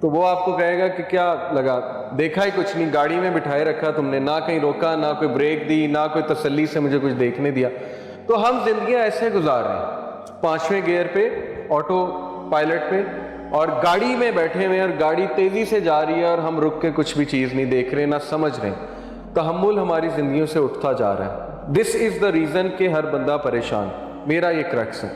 تو وہ آپ کو کہے گا کہ کیا لگا, دیکھا ہی کچھ نہیں, گاڑی میں بٹھائے رکھا تم نے, نہ کہیں روکا, نہ کوئی بریک دی, نہ کوئی تسلی سے مجھے کچھ دیکھنے دیا. تو ہم زندگیاں ایسے گزار رہے ہیں 5ویں گیئر پہ, آٹو پائلٹ پہ, اور گاڑی میں بیٹھے ہوئے, اور گاڑی تیزی سے جا رہی ہے اور ہم رک کے کچھ بھی چیز نہیں دیکھ رہے, نہ سمجھ رہے. تحمل ہماری زندگیوں سے اٹھتا جا رہا ہے. دس از دا ریزن کہ ہر بندہ پریشان. میرا یہ کرکس ہے.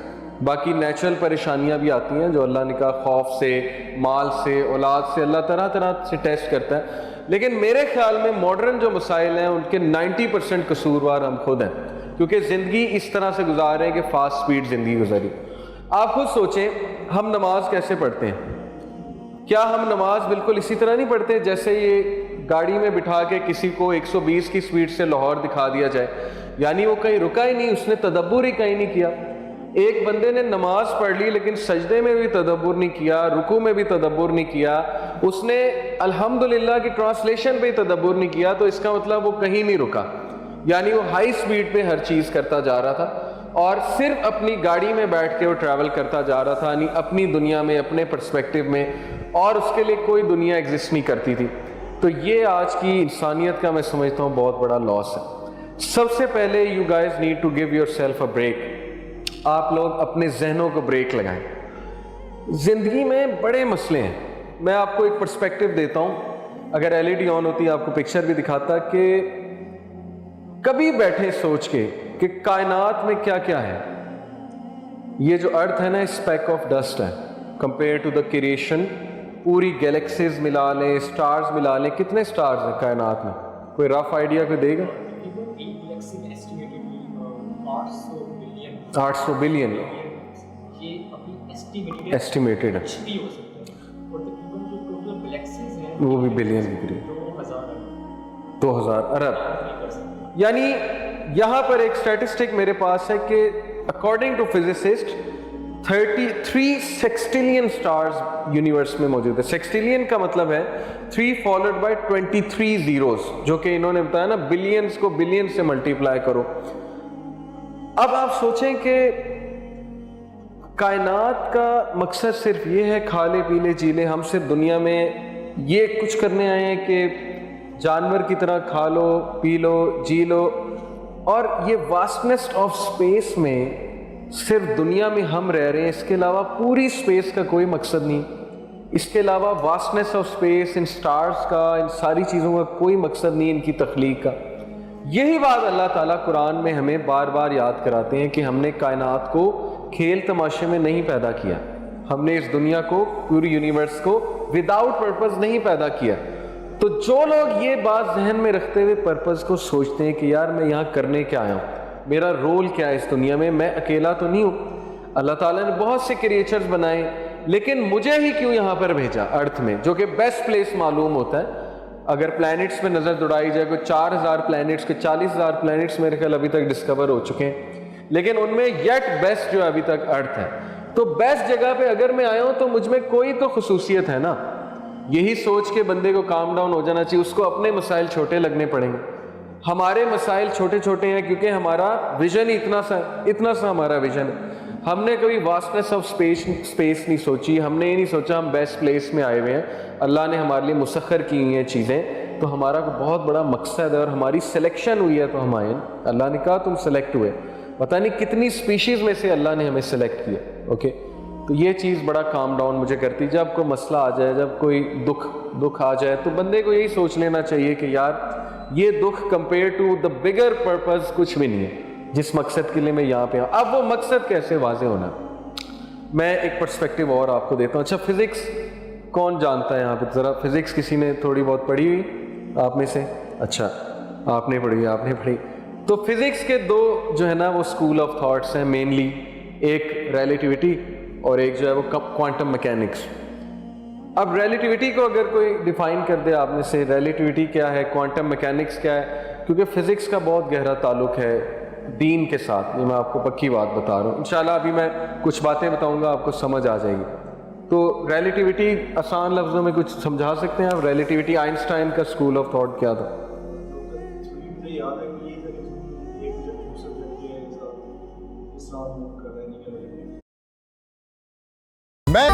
باقی نیچرل پریشانیاں بھی آتی ہیں جو اللہ نے کہا, خوف سے, مال سے, اولاد سے, اللہ طرح طرح سے ٹیسٹ کرتا ہے. لیکن میرے خیال میں ماڈرن جو مسائل ہیں ان کے 90% قصوروار ہم خود ہیں, کیونکہ زندگی اس طرح سے گزار رہے ہیں کہ فاسٹ سپیڈ زندگی گزاری. آپ خود سوچیں, ہم نماز کیسے پڑھتے ہیں؟ کیا ہم نماز بالکل اسی طرح نہیں پڑھتے جیسے یہ گاڑی میں بٹھا کے کسی کو 120 کی سپیڈ سے لاہور دکھا دیا جائے؟ یعنی وہ کہیں رکا ہی نہیں, اس نے تدبر ہی کہیں نہیں کیا. ایک بندے نے نماز پڑھ لی لیکن سجدے میں بھی تدبر نہیں کیا, رکوع میں بھی تدبر نہیں کیا, اس نے الحمدللہ کی ٹرانسلیشن پہ تدبر نہیں کیا, تو اس کا مطلب وہ کہیں نہیں رکا. یعنی وہ ہائی سپیڈ پہ ہر چیز کرتا جا رہا تھا اور صرف اپنی گاڑی میں بیٹھ کے وہ ٹریول کرتا جا رہا تھا, یعنی اپنی دنیا میں, اپنے پرسپیکٹیو میں, اور اس کے لیے کوئی دنیا ایگزسٹ نہیں کرتی تھی. تو یہ آج کی انسانیت کا میں سمجھتا ہوں بہت بڑا لاس ہے. سب سے پہلے you guys need to give yourself a break. آپ لوگ اپنے ذہنوں کو بریک لگائیں. زندگی میں بڑے مسئلے ہیں. میں آپ کو ایک پرسپیکٹیو دیتا ہوں, اگر LED آن ہوتی آپ کو پکچر بھی دکھاتا, کہ کبھی بیٹھے سوچ کے کہ کائنات میں کیا کیا ہے. یہ جو ارتھ ہے نا, اسپیک آف ڈسٹ ہے کمپیئر ٹو دا کریشن. پوری گیلیکسیز ملا لیں, اسٹارز ملا لیں, کتنے اسٹارز ہیں کائنات میں؟ کوئی رف آئیڈیا کوئی دے گا؟ 800 بلین ایسٹیمیٹڈ ہے, وہ بھی بلین کی قریب 2000 ارب. یعنی یہاں پر ایک اسٹیٹسٹک میرے پاس ہے کہ according to physicist 33 sextillion stars universe میں موجود ہے. سیکسٹیلین کا مطلب ہے 3 فالوڈ بائی 23 زیروز, جو کہ انہوں نے بتایا نا بلینز کو بلین سے ملٹیپلائی کرو. اب آپ سوچیں کہ کائنات کا مقصد صرف یہ ہے کھا لے پی لے جی لے. ہم صرف دنیا میں یہ کچھ کرنے آئے ہیں کہ جانور کی طرح کھا لو پی لو جی لو, اور یہ واسٹنس آف اسپیس میں صرف دنیا میں ہم رہ رہے ہیں. اس کے علاوہ پوری اسپیس کا کوئی مقصد نہیں. اس کے علاوہ واسٹنس آف اسپیس, ان سٹارز کا, ان ساری چیزوں کا کوئی مقصد نہیں ان کی تخلیق کا. یہی بات اللہ تعالیٰ قرآن میں ہمیں بار بار یاد کراتے ہیں کہ ہم نے کائنات کو کھیل تماشے میں نہیں پیدا کیا. ہم نے اس دنیا کو, پوری یونیورس کو وداؤٹ پرپز نہیں پیدا کیا. تو جو لوگ یہ بات ذہن میں رکھتے ہوئے پرپز کو سوچتے ہیں کہ یار میں یہاں کرنے کیا آیا ہوں, میرا رول کیا ہے اس دنیا میں, میں اکیلا تو نہیں ہوں. اللہ تعالیٰ نے بہت سے کریچرز بنائے, لیکن مجھے ہی کیوں یہاں پر بھیجا ارتھ میں, جو کہ بیسٹ پلیس معلوم ہوتا ہے. اگر پلانٹس پہ نظر دوڑائی جائے, کوئی 4000 پلانٹس کے 40,000 پلانٹس میرے خیال ابھی تک ڈسکور ہو چکے ہیں, لیکن ان میں یٹ بیسٹ جو ابھی تک ارتھ ہے. تو بیسٹ جگہ پہ اگر میں آیا ہوں تو مجھ میں کوئی تو خصوصیت ہے نا. یہی سوچ کے بندے کو کام ڈاؤن ہو جانا چاہیے. اس کو اپنے مسائل چھوٹے لگنے پڑیں گے. ہمارے مسائل چھوٹے چھوٹے ہیں کیونکہ ہمارا ویژن ہی اتنا سا ہمارا ویژن ہے. ہم نے کبھی واسٹنس آف اسپیس نہیں سوچی. ہم نے یہ نہیں سوچا ہم بیسٹ پلیس میں آئے ہوئے ہیں, اللہ نے ہمارے لیے مسخر کی ہوئی ہیں چیزیں, تو ہمارا کو بہت بڑا مقصد ہے اور ہماری سلیکشن ہوئی ہے. تو ہم آئے, اللہ نے کہا تم سلیکٹ ہوئے. پتہ نہیں کتنی اسپیشیز میں سے اللہ نے ہمیں سلیکٹ کیا. اوکے, تو یہ چیز بڑا کام ڈاؤن مجھے کرتی. جب کوئی مسئلہ آ جائے, جب کوئی دکھ آ جائے, تو بندے کو یہی سوچ لینا چاہیے کہ یار یہ دکھ compare to the bigger purpose کچھ بھی نہیں ہے جس مقصد کے لیے میں یہاں پہ ہوں. اب وہ مقصد کیسے واضح ہونا, میں ایک پرسپیکٹیو اور آپ کو دیتا ہوں. اچھا, فزکس کون جانتا ہے یہاں پہ؟ ذرا فزکس کسی نے تھوڑی بہت پڑھی ہوئی آپ میں سے؟ اچھا, آپ نے پڑھی. تو فزکس کے دو جو ہے نا وہ اسکول آف تھاٹس ہیں مینلی, ایک ریلیٹیوٹی اور ایک جو ہے وہ کوانٹم میکینکس. اب ریلیٹیوٹی کو اگر کوئی ڈیفائن کر دے آپ میں سے, ریلیٹیوٹی کیا ہے, کوانٹم میکینکس کیا ہے, کیونکہ فزکس کا بہت گہرا تعلق ہے دین کے ساتھ. یہ میں آپ کو پکی بات بتا رہا ہوں. انشاءاللہ ابھی میں کچھ باتیں بتاؤں گا, آپ کو سمجھ آ جائے گی. تو ریلیٹیوٹی آسان لفظوں میں کچھ سمجھا سکتے ہیں آپ؟ ریلیٹیوٹی آئنسٹائن کا اسکول آف تھاٹ کیا تھا؟ میں